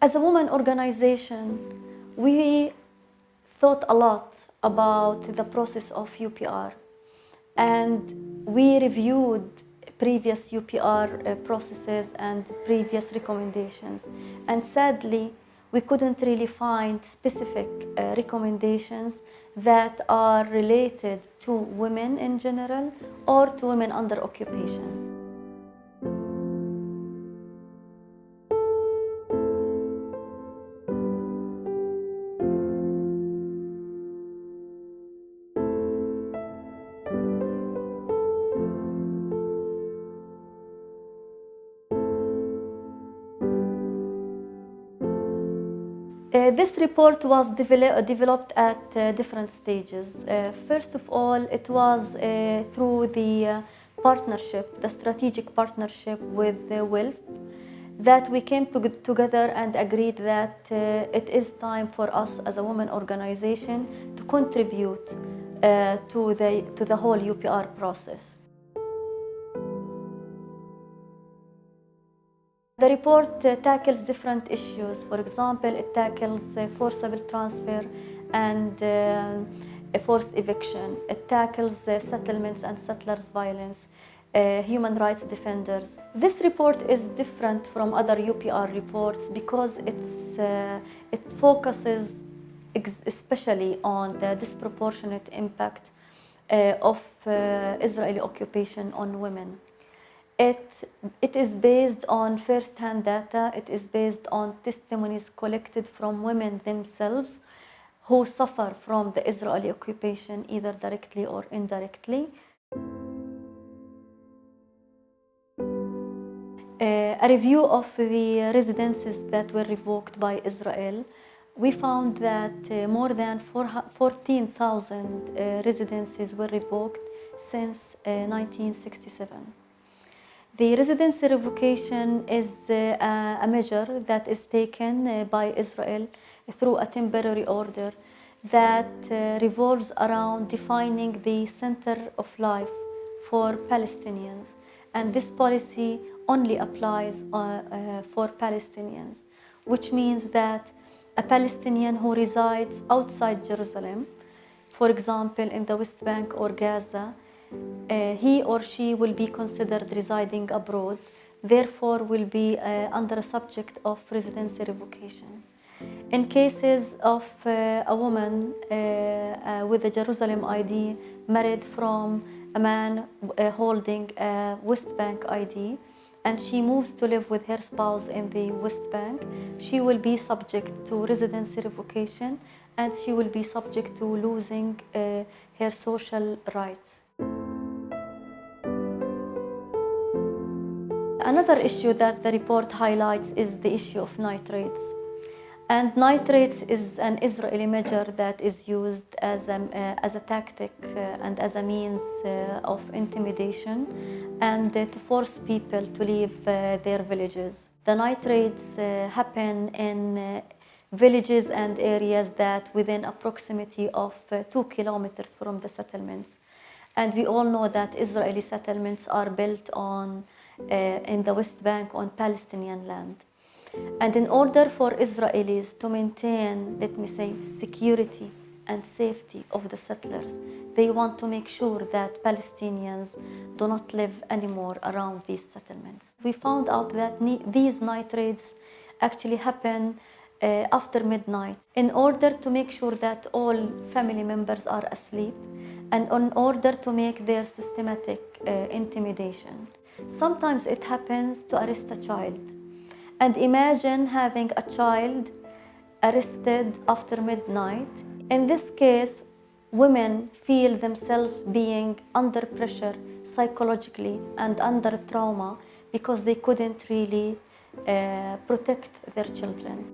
As a women organization, we thought a lot about the process of UPR, and we reviewed previous UPR processes and previous recommendations. And sadly, we couldn't really find specific recommendations that are related to women in general or to women under occupation. This report was developed at different stages. First of all, it was through the partnership, the strategic partnership with WILPF, that we came together and agreed that it is time for us as a women organization to contribute to the whole UPR process. The report tackles different issues. For example, it tackles forcible transfer and forced eviction. It tackles settlements and settlers' violence, human rights defenders. This report is different from other UPR reports because it focuses especially on the disproportionate impact of Israeli occupation on women. It is based on first-hand data. It is based on testimonies collected from women themselves who suffer from the Israeli occupation either directly or indirectly. A review of the residencies that were revoked by Israel, we found that more than 14,000 residencies were revoked since 1967. The residency revocation is a measure that is taken by Israel through a temporary order that revolves around defining the center of life for Palestinians. And this policy only applies for Palestinians, which means that a Palestinian who resides outside Jerusalem, for example in the West Bank or Gaza, he or she will be considered residing abroad, therefore will be under a subject of residency revocation. In cases of a woman with a Jerusalem ID married from a man holding a West Bank ID, and she moves to live with her spouse in the West Bank, she will be subject to residency revocation and she will be subject to losing her social rights. Another issue that the report highlights is the issue of nitrates. And nitrates is an Israeli measure that is used as a tactic and as a means of intimidation and to force people to leave their villages. The nitrates happen in villages and areas that within a proximity of 2 kilometers from the settlements. And we all know that Israeli settlements are built in the West Bank on Palestinian land. And in order for Israelis to maintain, let me say, security and safety of the settlers, they want to make sure that Palestinians do not live anymore around these settlements. We found out that these nitrates actually happen after midnight in order to make sure that all family members are asleep and in order to make their systematic intimidation. Sometimes it happens to arrest a child. And imagine having a child arrested after midnight. In this case, women feel themselves being under pressure psychologically and under trauma because they couldn't really protect their children.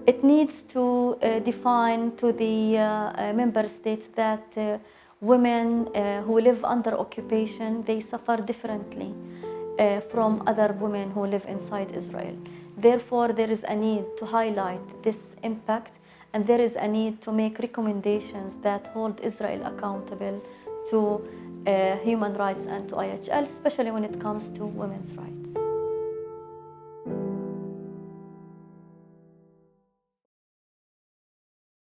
It needs to define to the member states that women who live under occupation, they suffer differently from other women who live inside Israel. Therefore, there is a need to highlight this impact, and there is a need to make recommendations that hold Israel accountable to human rights and to OHCHR, especially when it comes to women's rights.